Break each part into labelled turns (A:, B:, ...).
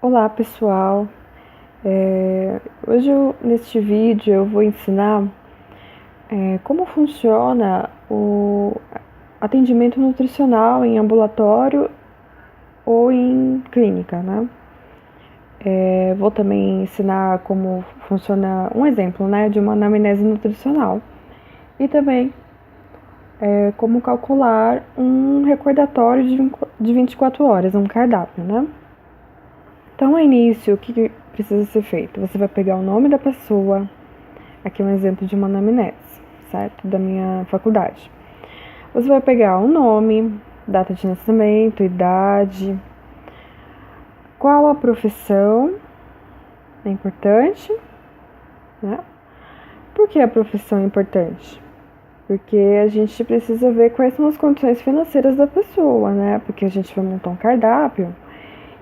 A: Olá pessoal, hoje neste vídeo eu vou ensinar como funciona o atendimento nutricional em ambulatório ou em clínica, né? Vou também ensinar como funciona um exemplo, né, de uma anamnese nutricional e também como calcular um recordatório de 24 horas, um cardápio, né? Então, no início, o que precisa ser feito? Você vai pegar o nome da pessoa, aqui é um exemplo de uma anamnese, certo? Da minha faculdade. Você vai pegar o nome, data de nascimento, idade, qual a profissão, é importante, né? Por que a profissão é importante? Porque a gente precisa ver quais são as condições financeiras da pessoa, né? Porque a gente vai montar um cardápio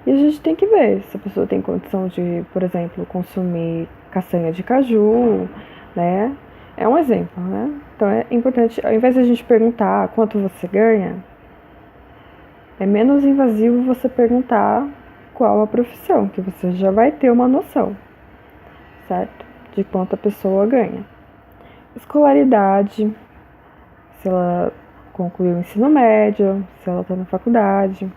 A: e a gente tem que ver se a pessoa tem condição de, por exemplo, consumir castanha de caju, né? É um exemplo, né? Então é importante, ao invés de a gente perguntar quanto você ganha, é menos invasivo você perguntar qual a profissão, que você já vai ter uma noção, certo? De quanto a pessoa ganha. Escolaridade, se ela concluiu o ensino médio, se ela está na faculdade.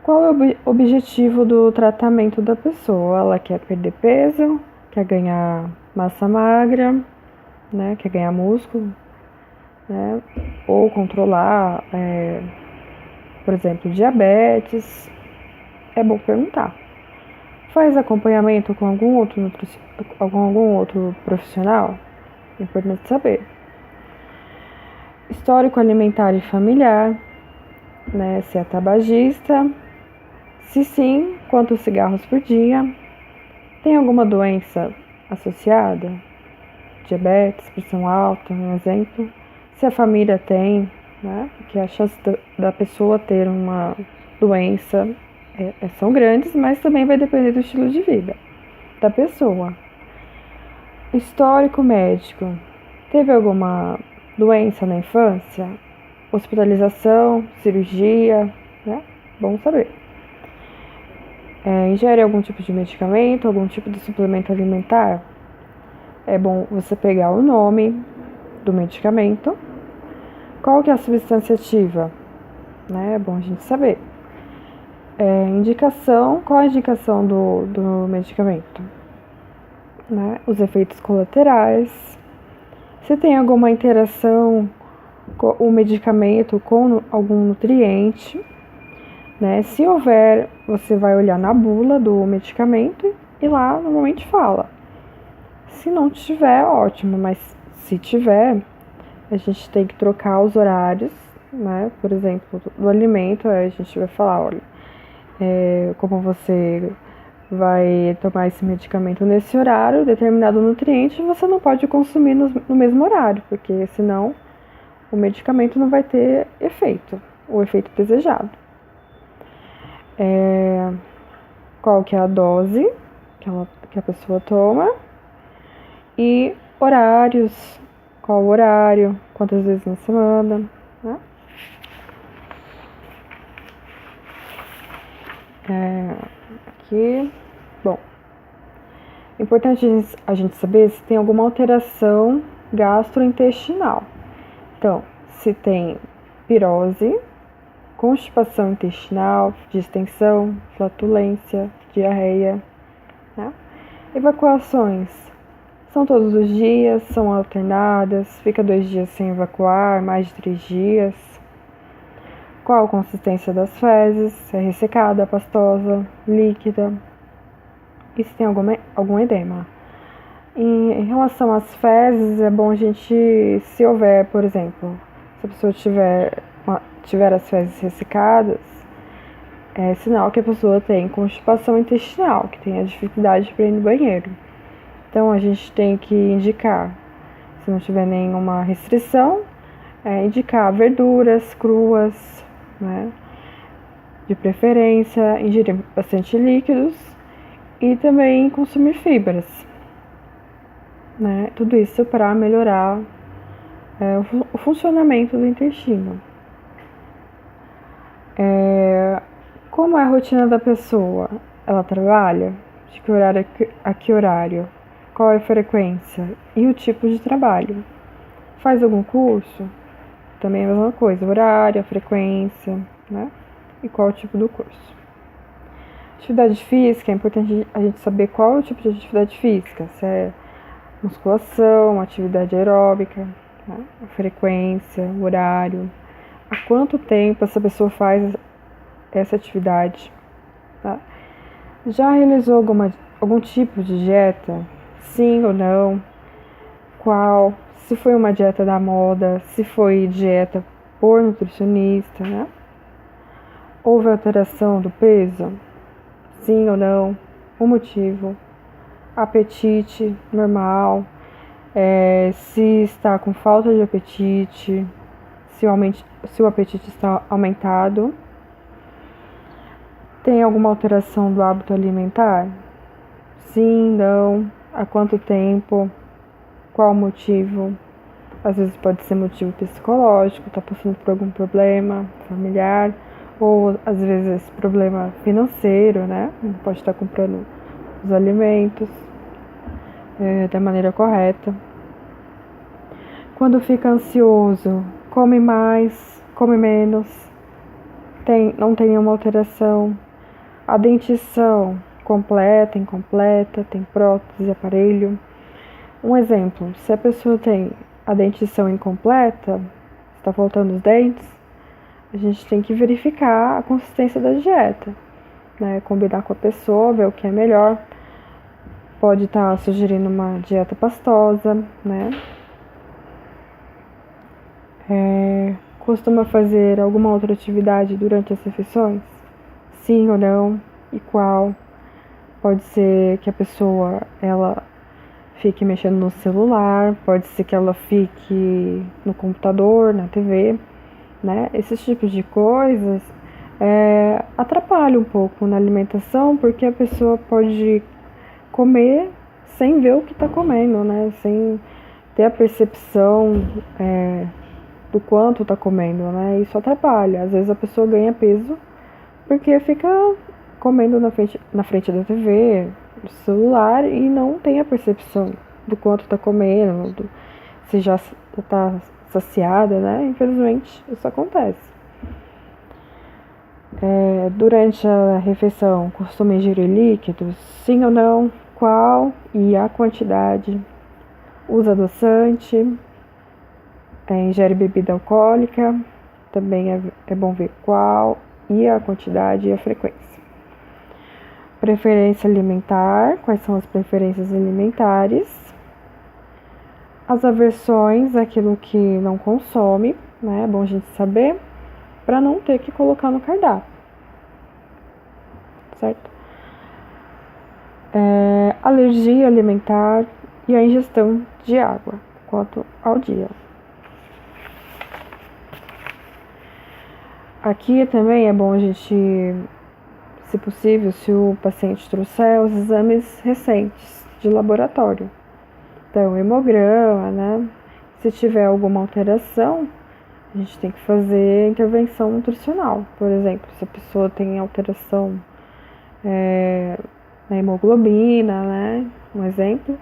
A: Qual é o objetivo do tratamento da pessoa? Ela quer perder peso, quer ganhar massa magra, né? Quer ganhar músculo, né? Ou controlar, por exemplo, diabetes. É bom perguntar. Faz acompanhamento com algum outro profissional? É importante saber. Histórico alimentar e familiar, né? Se é tabagista. Se sim, quantos cigarros por dia? Tem alguma doença associada? Diabetes, pressão alta, um exemplo. Se a família tem, né? Porque a chance da pessoa ter uma doença são grandes, mas também vai depender do estilo de vida da pessoa. Histórico médico. Teve alguma doença na infância? Hospitalização, cirurgia, né? Bom saber. Ingere algum tipo de medicamento, algum tipo de suplemento alimentar? É bom você pegar o nome do medicamento, qual que é a substância ativa, né? É bom a gente saber. Indicação, qual a indicação do medicamento? Né? Os efeitos colaterais, se tem alguma interação com o medicamento com algum nutriente, né? Se houver, você vai olhar na bula do medicamento e lá normalmente fala. Se não tiver, ótimo, mas se tiver, a gente tem que trocar os horários, né? Por exemplo, do alimento, a gente vai falar, olha, como você vai tomar esse medicamento nesse horário, determinado nutriente você não pode consumir no mesmo horário, porque senão o medicamento não vai ter efeito, o efeito desejado. Qual que é a dose que a pessoa toma e horários, qual horário, quantas vezes na semana, né? Aqui, bom, é importante a gente saber se tem alguma alteração gastrointestinal. Então, se tem pirose, constipação intestinal, distensão, flatulência, diarreia, né? Evacuações são todos os dias, são alternadas, fica 2 dias sem evacuar, mais de 3 dias. Qual a consistência das fezes? Se é ressecada, pastosa, líquida? E se tem algum edema? Em relação às fezes, é bom a gente, se houver, por exemplo, se a pessoa tiver as fezes ressecadas, é sinal que a pessoa tem constipação intestinal, que tem a dificuldade para ir no banheiro. Então a gente tem que indicar, se não tiver nenhuma restrição, indicar verduras cruas, né? De preferência, ingerir bastante líquidos e também consumir fibras, né? Tudo isso para melhorar o funcionamento do intestino. Como é a rotina da pessoa? Ela trabalha? De que horário a que horário? Qual é a frequência? E o tipo de trabalho? Faz algum curso? Também é a mesma coisa, horário, a frequência, né? E qual é o tipo do curso. Atividade física, é importante a gente saber qual é o tipo de atividade física, se é musculação, atividade aeróbica, né? A frequência, o horário, há quanto tempo essa pessoa faz essa atividade, tá? Já realizou algum tipo de dieta? Sim ou não? Qual? Se foi uma dieta da moda, se foi dieta por nutricionista, né? Houve alteração do peso? Sim ou não? O motivo? Apetite normal? Se está com falta de apetite? Se o apetite está aumentado? Tem alguma alteração do hábito alimentar? Sim, não? Há quanto tempo? Qual o motivo? Às vezes pode ser motivo psicológico, está passando por algum problema familiar, ou às vezes problema financeiro, né? Não pode estar comprando os alimentos da maneira correta. Quando fica ansioso, come mais, come menos, não tem nenhuma alteração. A dentição completa, incompleta, tem prótese, aparelho. Um exemplo, se a pessoa tem a dentição incompleta, está faltando os dentes, a gente tem que verificar a consistência da dieta, né? Combinar com a pessoa, ver o que é melhor. Pode estar sugerindo uma dieta pastosa, né? Costuma fazer alguma outra atividade durante as refeições? Sim ou não? E qual? Pode ser que a pessoa, ela fique mexendo no celular, pode ser que ela fique no computador, na TV, né? Esses tipos de coisas atrapalham um pouco na alimentação, porque a pessoa pode comer sem ver o que está comendo, né? Sem ter a percepção do quanto está comendo, né? Isso atrapalha. Às vezes a pessoa ganha peso porque fica comendo na frente da TV, do celular, e não tem a percepção do quanto está comendo, se já está saciada, né? Infelizmente, isso acontece. Durante a refeição, costuma ingerir líquidos? Sim ou não? Qual e a quantidade? Usa adoçante? Ingere bebida alcoólica? Também é bom ver qual e a quantidade e a frequência. Preferência alimentar, quais são as preferências alimentares? As aversões, aquilo que não consome, né? É bom a gente saber, para não ter que colocar no cardápio, certo? Alergia alimentar e a ingestão de água, quanto ao dia. Aqui também é bom a gente, se possível, se o paciente trouxer os exames recentes de laboratório. Então, hemograma, né? Se tiver alguma alteração, a gente tem que fazer intervenção nutricional. Por exemplo, se a pessoa tem alteração na hemoglobina, né? Um exemplo.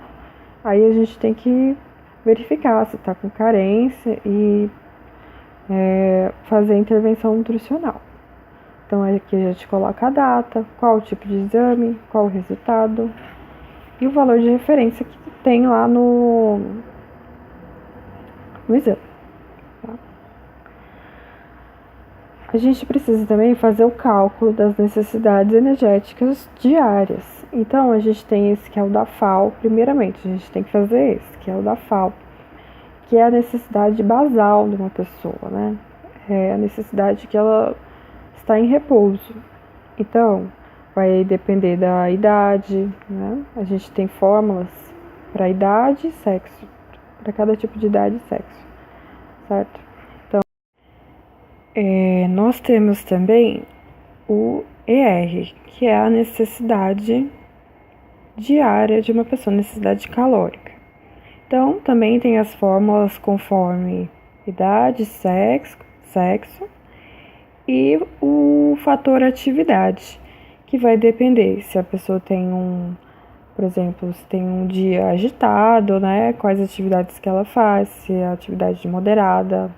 A: Aí a gente tem que verificar se está com carência e fazer intervenção nutricional. Então aqui a gente coloca a data, qual o tipo de exame, qual o resultado e o valor de referência que tem lá no exame. Tá? A gente precisa também fazer o cálculo das necessidades energéticas diárias. Então a gente tem esse que é o da FAO, primeiramente, a gente tem que fazer esse, que é o da FAO, que é a necessidade basal de uma pessoa, né? É a necessidade que ela está em repouso. Então, vai depender da idade, né? A gente tem fórmulas para idade e sexo, para cada tipo de idade e sexo, certo? Então, nós temos também o ER, que é a necessidade diária de uma pessoa, necessidade calórica. Então, também tem as fórmulas conforme idade, sexo e o fator atividade, que vai depender se a pessoa tem por exemplo, se tem um dia agitado, né? Quais atividades que ela faz, se é atividade moderada,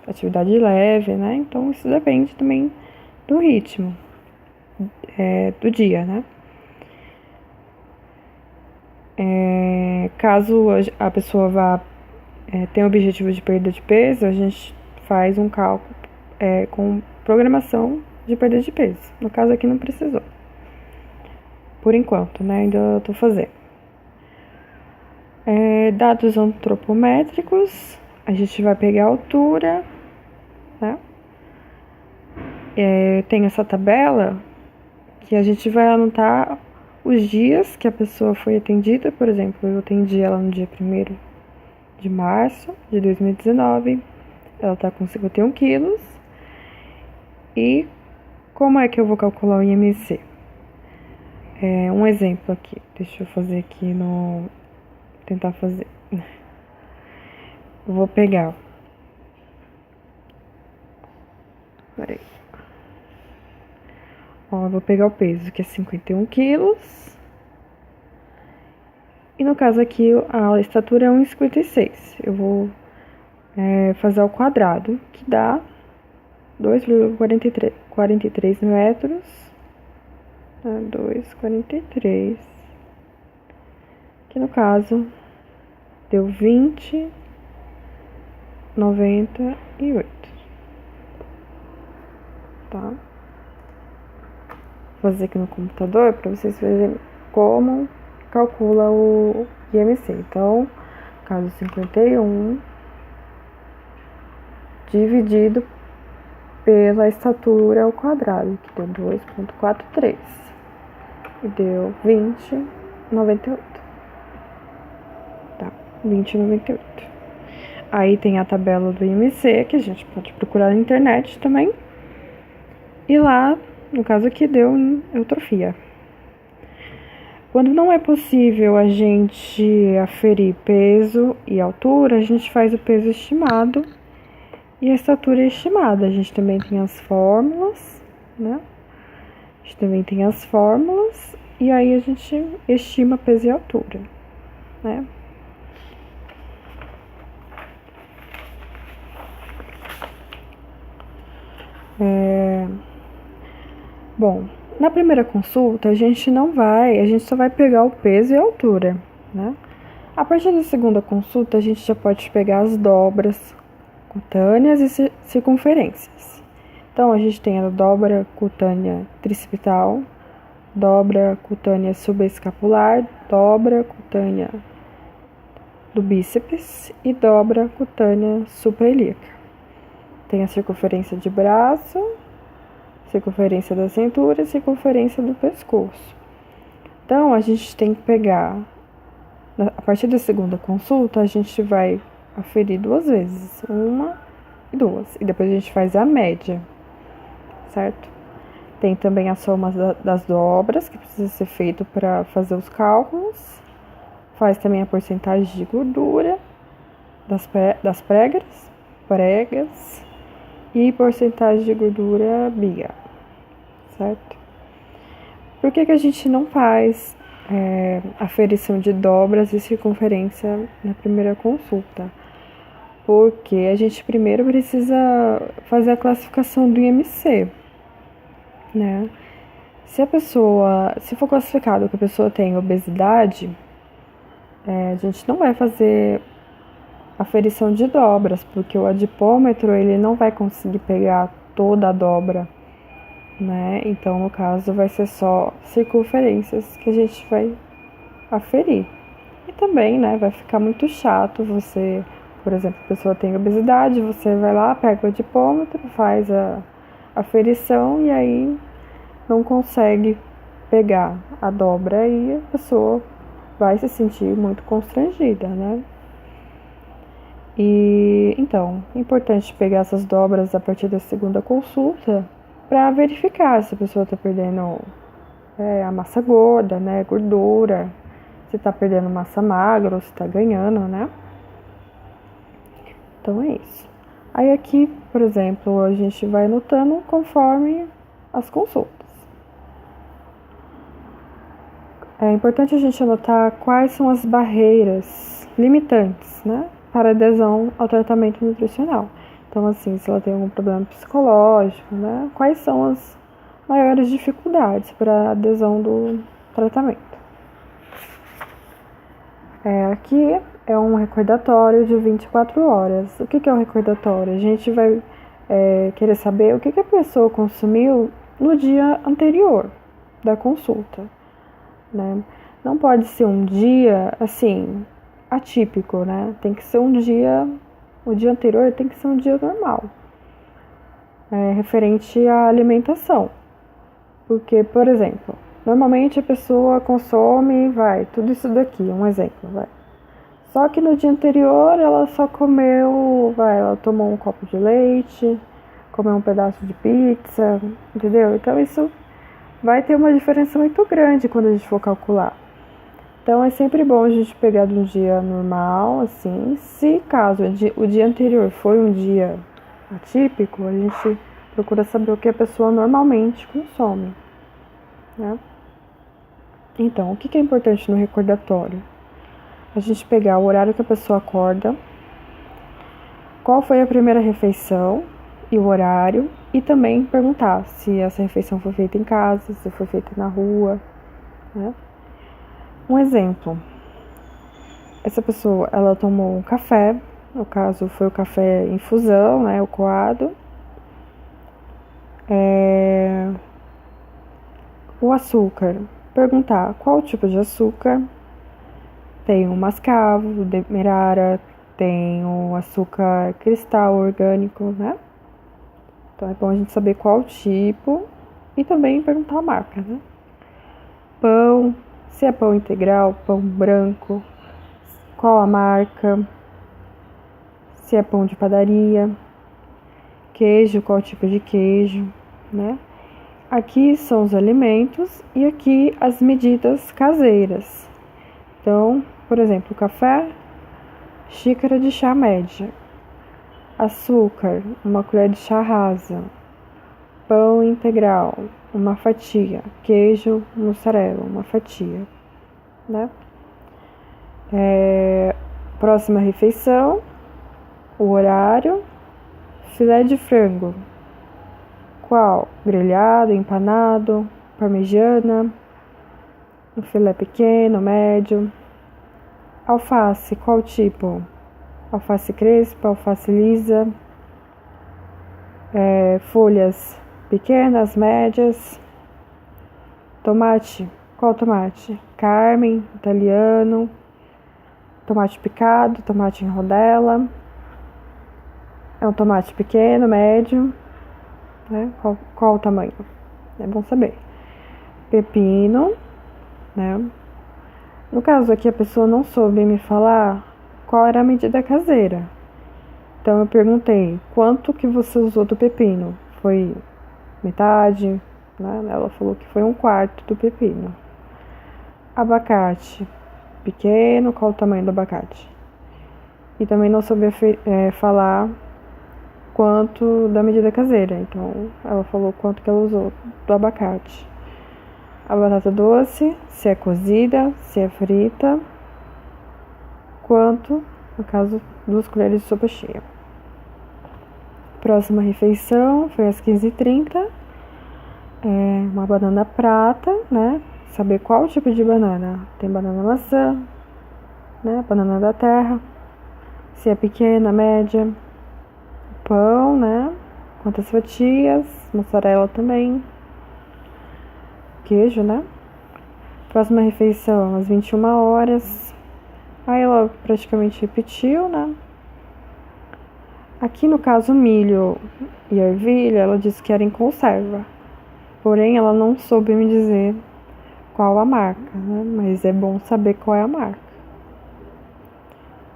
A: atividade leve, né? Então isso depende também do ritmo do dia, né? Caso a pessoa vá ter o objetivo de perda de peso, a gente faz um cálculo com programação de perda de peso. No caso aqui não precisou. Por enquanto, né? Ainda estou fazendo. Dados antropométricos, a gente vai pegar a altura, tá? Tem essa tabela que a gente vai anotar os dias que a pessoa foi atendida. Por exemplo, eu atendi ela no dia 1º de março de 2019, ela está com 51 quilos. E como é que eu vou calcular o IMC? Um exemplo aqui, deixa eu fazer aqui tentar fazer. Eu vou pegar. Peraí. Eu vou pegar o peso, que é 51 quilos. E no caso aqui, a estatura é 1,56. Eu vou fazer ao quadrado, que dá 2,43 metros. 2,43. Que no caso deu 20,98. Tá? Vou fazer aqui no computador para vocês verem como calcula o IMC. Então, caso 51 dividido pela estatura ao quadrado, que deu 2,43 e deu 20,98. Tá? 20,98. Aí tem a tabela do IMC, que a gente pode procurar na internet também. E lá, no caso aqui, deu em eutrofia. Quando não é possível a gente aferir peso e altura, a gente faz o peso estimado e a estatura estimada. A gente também tem as fórmulas, né? A gente também tem as fórmulas e aí a gente estima peso e altura, né? Bom, na primeira consulta a gente só vai pegar o peso e a altura, né? A partir da segunda consulta a gente já pode pegar as dobras cutâneas e circunferências. Então a gente tem a dobra cutânea tricipital, dobra cutânea subescapular, dobra cutânea do bíceps e dobra cutânea suprailíaca. Tem a circunferência de braço, circunferência da cintura e circunferência do pescoço. Então, a gente tem que pegar, a partir da segunda consulta, a gente vai aferir 2 vezes, 1 e 2, e depois a gente faz a média, certo? Tem também a soma das dobras, que precisa ser feito para fazer os cálculos. Faz também a porcentagem de gordura das pregas e porcentagem de gordura biga, certo? Por que a gente não faz aferição de dobras e circunferência na primeira consulta? Porque a gente primeiro precisa fazer a classificação do IMC, né? Se for classificado que a pessoa tem obesidade, a gente não vai fazer aferição de dobras, porque o adipômetro ele não vai conseguir pegar toda a dobra, né? Então, no caso, vai ser só circunferências que a gente vai aferir. E também, né, vai ficar muito chato você, por exemplo, a pessoa tem obesidade, você vai lá, pega o adipômetro, faz a aferição e aí não consegue pegar a dobra e a pessoa vai se sentir muito constrangida, né? E então, é importante pegar essas dobras a partir da segunda consulta para verificar se a pessoa está perdendo a massa gorda, né, gordura, se está perdendo massa magra ou se está ganhando, né? Então é isso. Aí aqui, por exemplo, a gente vai anotando conforme as consultas. É importante a gente anotar quais são as barreiras limitantes, né, para adesão ao tratamento nutricional. Então, assim, se ela tem algum problema psicológico, né, quais são as maiores dificuldades para a adesão do tratamento. Aqui é um recordatório de 24 horas. O que é um recordatório? A gente vai querer saber o que a pessoa consumiu no dia anterior da consulta, né? Não pode ser um dia, assim, atípico, né? Tem que ser um dia, o dia anterior tem que ser um dia normal, referente à alimentação. Porque, por exemplo, normalmente a pessoa consome, tudo isso daqui, um exemplo, Só que no dia anterior ela só comeu, ela tomou um copo de leite, comeu um pedaço de pizza, entendeu? Então isso vai ter uma diferença muito grande quando a gente for calcular. Então é sempre bom a gente pegar de um dia normal, assim. Se caso o dia anterior foi um dia atípico, a gente procura saber o que a pessoa normalmente consome, né? Então, o que é importante no recordatório? A gente pegar o horário que a pessoa acorda, qual foi a primeira refeição e o horário, e também perguntar se essa refeição foi feita em casa, se foi feita na rua, né? Um exemplo, essa pessoa, ela tomou um café, no caso foi o café infusão, né, o coado. O açúcar, perguntar qual tipo de açúcar. Tem o mascavo, o demerara, tem o açúcar cristal orgânico, né? Então é bom a gente saber qual tipo e também perguntar a marca, né? Pão, se é pão integral, pão branco, qual a marca, se é pão de padaria, queijo, qual tipo de queijo, né? Aqui são os alimentos e aqui as medidas caseiras. Então, por exemplo, café, xícara de chá média, açúcar, uma colher de chá rasa, pão integral, uma fatia, queijo, mussarela, uma fatia, né? Próxima refeição, o horário, filé de frango, qual? Grelhado, empanado, parmegiana, um filé pequeno, médio. Alface, qual tipo? Alface crespa, alface lisa, folhas pequenas, médias. Tomate, qual tomate? Carmen, italiano, tomate picado, tomate em rodela. É um tomate pequeno, médio, né? Qual o tamanho? É bom saber. Pepino, né? No caso aqui a pessoa não soube me falar qual era a medida caseira. Então eu perguntei, quanto que você usou do pepino? Foi metade, né? Ela falou que foi 1/4 do pepino. Abacate, pequeno, qual o tamanho do abacate? E também não soube falar quanto da medida caseira. Então ela falou quanto que ela usou do abacate. A batata doce, se é cozida, se é frita, quanto, no caso, 2 colheres de sopa cheia. Próxima refeição foi às 15h30, uma banana prata, né? Saber qual tipo de banana. Tem banana maçã, né? Banana da terra, se é pequena, média. Pão, né? Quantas fatias, mussarela também. Queijo, né? Próxima refeição, às 21h. Aí ela praticamente repetiu, né? Aqui no caso, milho e ervilha, ela disse que era em conserva. Porém, ela não soube me dizer qual a marca, né? Mas é bom saber qual é a marca.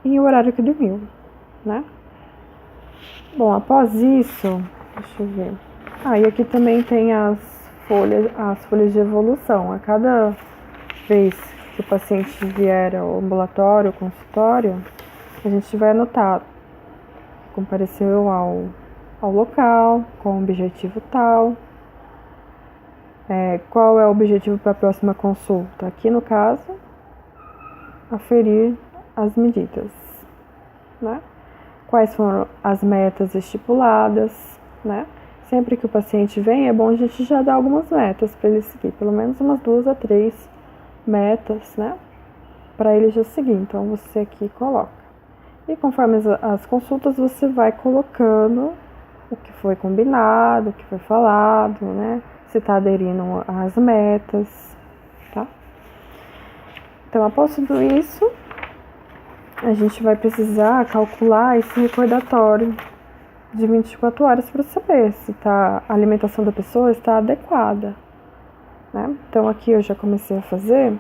A: E o horário que dormiu, né? Bom, após isso, deixa eu ver. E aqui também tem as folhas de evolução. A cada vez que o paciente vier ao ambulatório, ao consultório, a gente vai anotar compareceu ao local, com o objetivo tal. Qual é o objetivo para a próxima consulta? Aqui no caso, aferir as medidas, né? Quais foram as metas estipuladas, né? Sempre que o paciente vem, é bom a gente já dar algumas metas para ele seguir, pelo menos umas 2 a 3 metas, né? Para ele já seguir. Então, você aqui coloca. E conforme as consultas, você vai colocando o que foi combinado, o que foi falado, né? Se está aderindo às metas, tá? Então, após tudo isso, a gente vai precisar calcular esse recordatório de 24 horas para saber se a alimentação da pessoa está adequada, né? Então, aqui eu já comecei a fazer.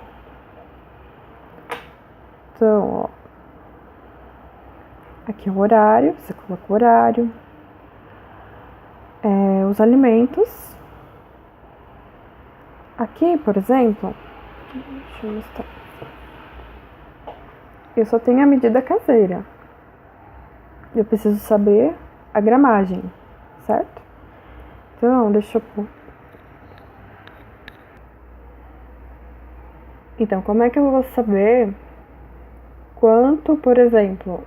A: Então, ó, aqui é o horário, você coloca o horário, os alimentos. Aqui, por exemplo, deixa eu mostrar. Eu só tenho a medida caseira. Eu preciso saber a gramagem, certo? Então, deixa eu pôr. Então, como é que eu vou saber quanto, por exemplo,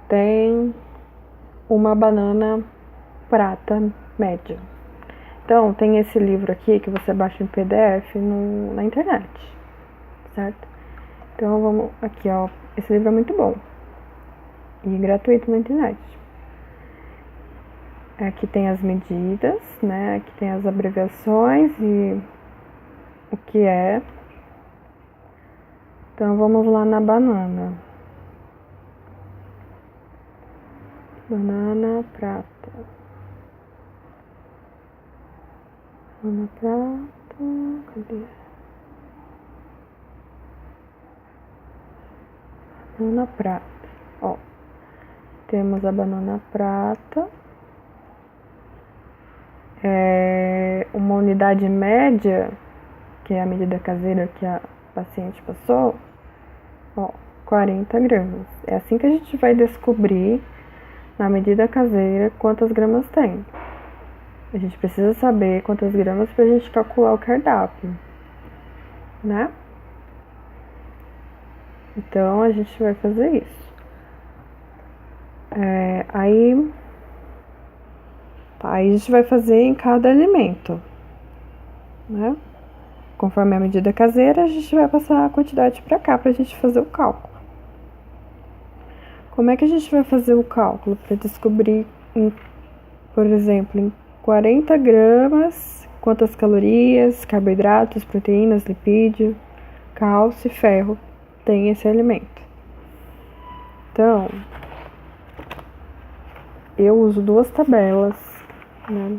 A: tem uma banana prata média? Então, tem esse livro aqui que você baixa em PDF na internet, certo? Então, vamos aqui, ó. Esse livro é muito bom e gratuito na internet. Aqui tem as medidas, né? Aqui tem as abreviações e o que é. Então, vamos lá na banana. Banana prata. Banana prata. Cadê? Banana prata. Ó. Temos a banana prata. Uma unidade média, que é a medida caseira que a paciente passou, ó, 40 gramas. É assim que a gente vai descobrir, na medida caseira, quantas gramas tem. A gente precisa saber quantas gramas pra gente calcular o cardápio, né? Então, a gente vai fazer isso. Aí a gente vai fazer em cada alimento, né? Conforme a medida caseira, a gente vai passar a quantidade para cá pra gente fazer o cálculo. Como é que a gente vai fazer o cálculo para descobrir, por exemplo, em 40 gramas, quantas calorias, carboidratos, proteínas, lipídio, cálcio e ferro tem esse alimento? Então, eu uso 2 tabelas, né?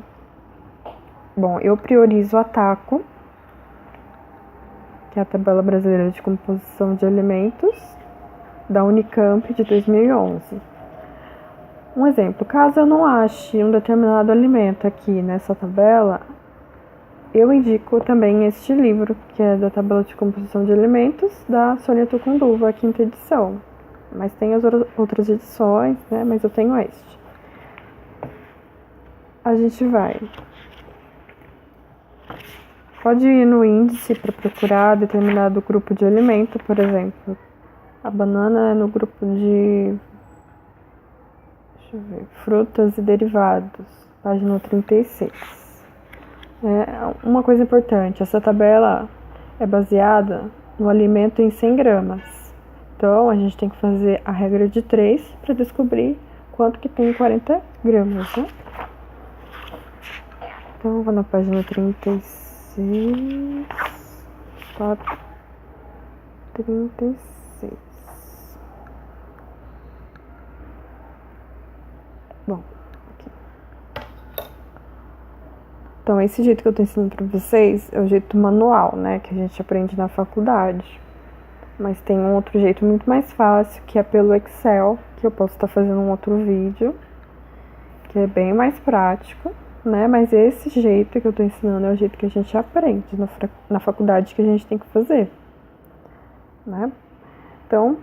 A: Bom, eu priorizo a TACO, que é a Tabela Brasileira de Composição de Alimentos, da Unicamp de 2011. Um exemplo, caso eu não ache um determinado alimento aqui nessa tabela, eu indico também este livro, que é da Tabela de Composição de Alimentos, da Sônia Tucunduva, a 5ª edição. Mas tem as outras edições, né? Mas eu tenho este. A gente pode ir no índice para procurar determinado grupo de alimento, por exemplo. A banana é no grupo de frutas e derivados, página 36. Uma coisa importante, essa tabela é baseada no alimento em 100 gramas. Então, a gente tem que fazer a regra de 3 para descobrir quanto que tem 40 gramas, né? Então, vou na página 36, 36. Bom, aqui. Então, esse jeito que eu tô ensinando pra vocês é o jeito manual, né? Que a gente aprende na faculdade. Mas tem um outro jeito muito mais fácil, que é pelo Excel, que eu posso estar fazendo um outro vídeo, que é bem mais prático, né? Mas esse jeito que eu tô ensinando é o jeito que a gente aprende na faculdade, que a gente tem que fazer, né? Então,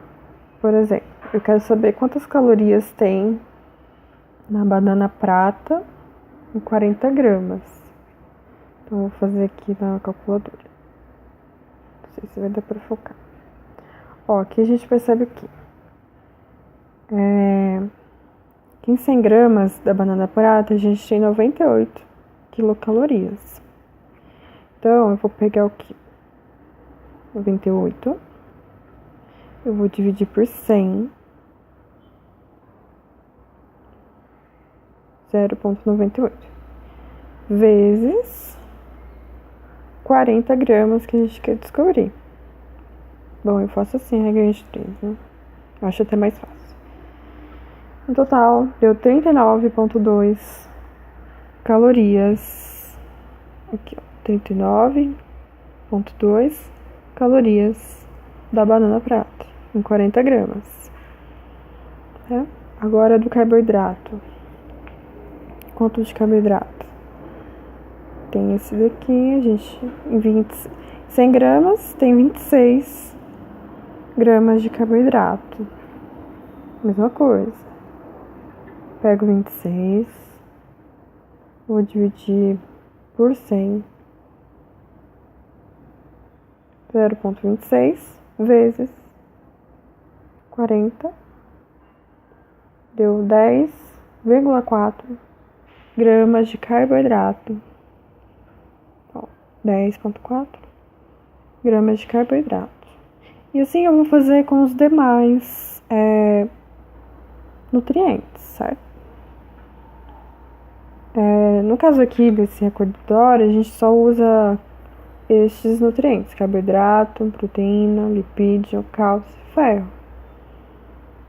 A: por exemplo, eu quero saber quantas calorias tem na banana prata em 40 gramas. Então, vou fazer aqui na calculadora. Não sei se vai dar pra focar. Ó, aqui a gente percebe que em 100 gramas da banana prata, a gente tem 98 quilocalorias. Então, eu vou pegar o que? 98. Eu vou dividir por 100. 0,98. Vezes 40 gramas que a gente quer descobrir. Bom, eu faço assim, regra de 3, né? Eu acho até mais fácil. No total, deu 39,2 calorias. Aqui, ó. 39,2 calorias da banana prata em 40 gramas. É? Agora do carboidrato. Quanto de carboidrato? Tem esse daqui, a gente em 100 gramas tem 26 gramas de carboidrato. Mesma coisa. Pego 26, vou dividir por 100, 0,26 vezes 40, deu 10,4 gramas de carboidrato. 10,4 gramas de carboidrato. E assim eu vou fazer com os demais nutrientes, certo? No caso aqui desse recordatório, a gente só usa estes nutrientes: carboidrato, proteína, lipídio, cálcio e ferro.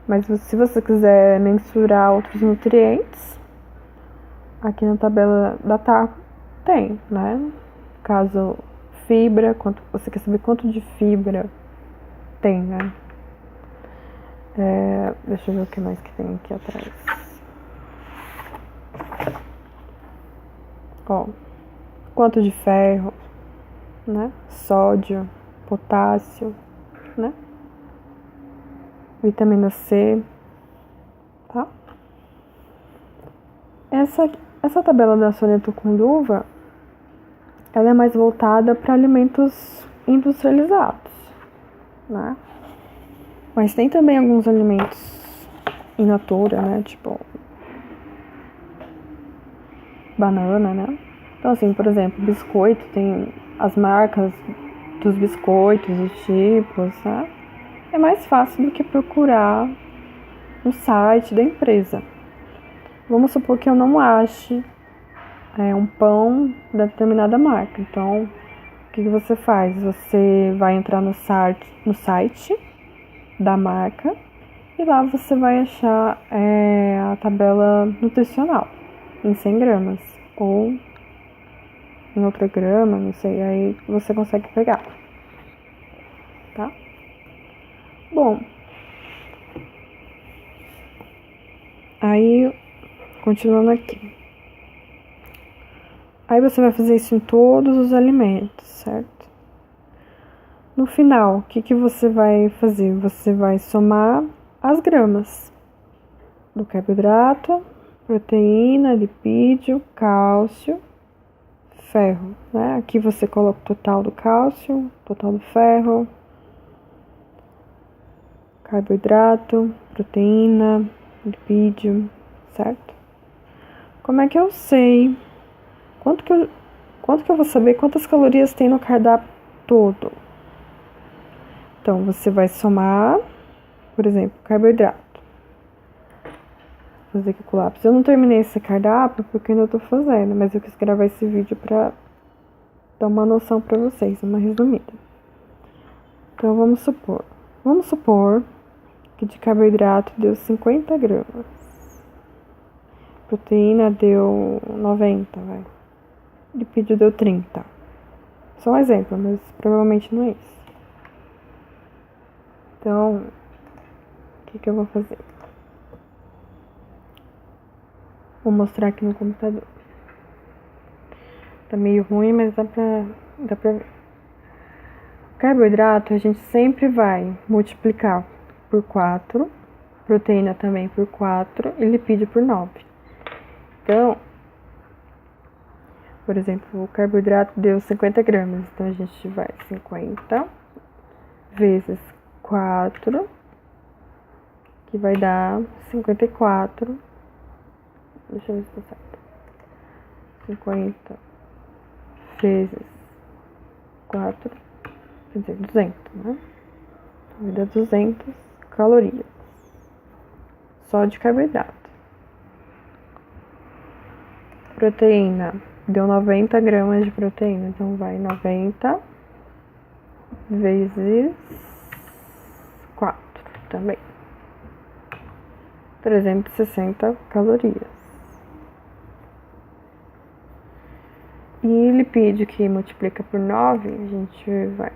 A: Mas se você quiser mensurar outros nutrientes, aqui na tabela da TAP tem, né? Caso fibra, você quer saber quanto de fibra tem, né? Deixa eu ver o que mais que tem aqui atrás. Ó, quanto de ferro, né? Sódio, potássio, né? Vitamina C, tá? Essa tabela da Sônia Tucunduva, ela é mais voltada para alimentos industrializados, né? Mas tem também alguns alimentos in natura, né? Tipo banana, né? Então, assim, por exemplo, biscoito, tem as marcas dos biscoitos, os tipos, né? É mais fácil do que procurar no site da empresa. Vamos supor que eu não ache um pão da determinada marca. Então, o que você faz? Você vai entrar no site da marca e lá você vai achar a tabela nutricional em 100 gramas ou em outra grama, não sei, aí você consegue pegar, tá? Bom, aí continuando aqui, aí você vai fazer isso em todos os alimentos, certo? No final, o que você vai fazer? Você vai somar as gramas do carboidrato, proteína, lipídio, cálcio, ferro, né? Aqui você coloca o total do cálcio, total do ferro, carboidrato, proteína, lipídio, certo? Como é que eu sei? Quanto que eu vou saber quantas calorias tem no cardápio todo? Então, você vai somar, por exemplo, carboidrato. Vou fazer aqui com o lápis. Eu não terminei esse cardápio porque ainda tô fazendo, mas eu quis gravar esse vídeo pra dar uma noção pra vocês, uma resumida. Então, vamos supor que de carboidrato deu 50 gramas. Proteína deu 90, vai. Lipídio deu 30. Só um exemplo, mas provavelmente não é isso. Então, o que eu vou fazer? Vou mostrar aqui no computador. Tá meio ruim, mas dá pra ver. Carboidrato a gente sempre vai multiplicar por 4, proteína também por 4 e lipídio por 9. Então, por exemplo, o carboidrato deu 50 gramas, então a gente vai 50 vezes 4, que vai dar 54. Deixa eu ver se tá certo. 50 vezes 4, quer dizer, 200, né? Vai dar 200 calorias. Só de carboidrato. Proteína. Deu 90 gramas de proteína, então vai 90 vezes 4 também. 360 calorias. E lipídio que multiplica por 9, a gente vai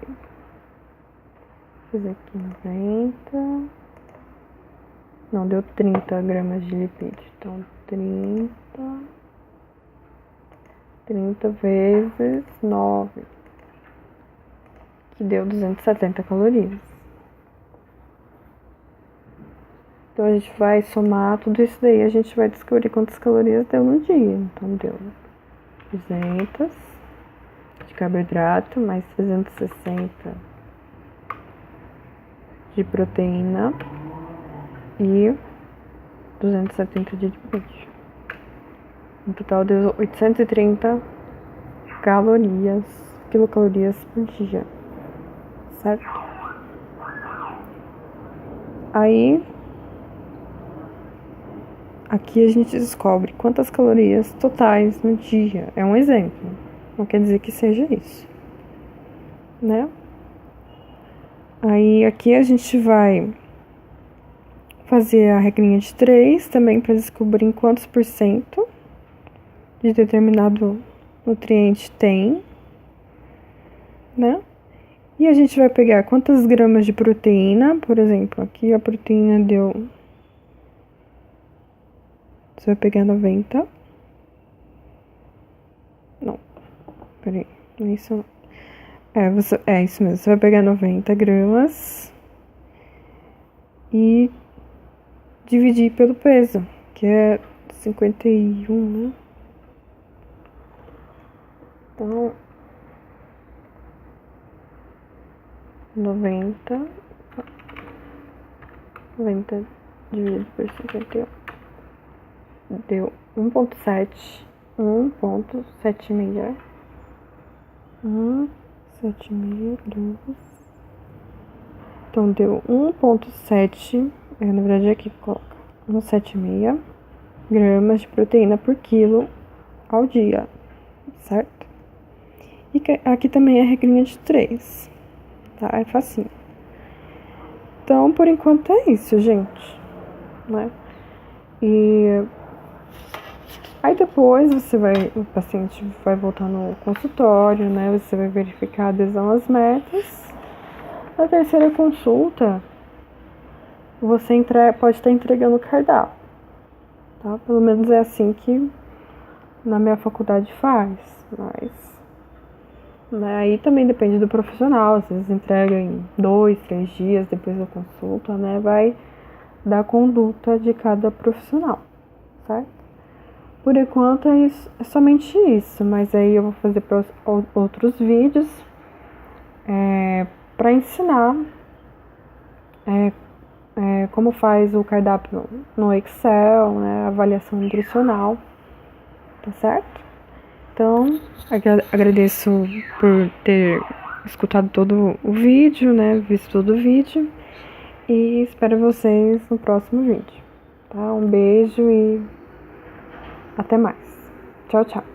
A: fazer aqui 90. Não, deu 30 gramas de lipídio. Então, 30 vezes 9, que deu 270 calorias. Então, a gente vai somar tudo isso daí, a gente vai descobrir quantas calorias deu no dia. Então, deu 200 de carboidrato, mais 360 de proteína e 270 de lipídio. No total deu 830 quilocalorias por dia, certo? Aí, aqui a gente descobre quantas calorias totais no dia. É um exemplo, não quer dizer que seja isso, né? Aí, aqui a gente vai fazer a regrinha de 3 também para descobrir em quantos por cento de determinado nutriente tem, né? E a gente vai pegar quantas gramas de proteína, por exemplo, aqui a proteína deu... Você vai pegar 90. Não, peraí, não é isso não. É isso mesmo, você vai pegar 90 gramas e dividir pelo peso, que é 51, né? Então, 90 dividido por 51 deu 1,76. 1,76. Então, deu 1,7. Na verdade, aqui coloca 1,76 gramas de proteína por quilo ao dia, certo? E aqui também é a regrinha de 3, tá? É facinho. Então, por enquanto é isso, gente, né? E aí depois o paciente vai voltar no consultório, né? Você vai verificar a adesão às metas. Na terceira consulta, você pode estar entregando o cardápio, tá? Pelo menos é assim que na minha faculdade faz, mas... Né, aí também depende do profissional, às vezes entrega em 2, 3 dias depois da consulta, né? Vai da conduta de cada profissional, certo? Por enquanto é somente isso, mas aí eu vou fazer outros vídeos para ensinar como faz o cardápio no Excel, né? Avaliação nutricional, tá certo? Então, agradeço por ter escutado todo o vídeo, né? Visto todo o vídeo. E espero vocês no próximo vídeo, tá? Um beijo e até mais. Tchau, tchau.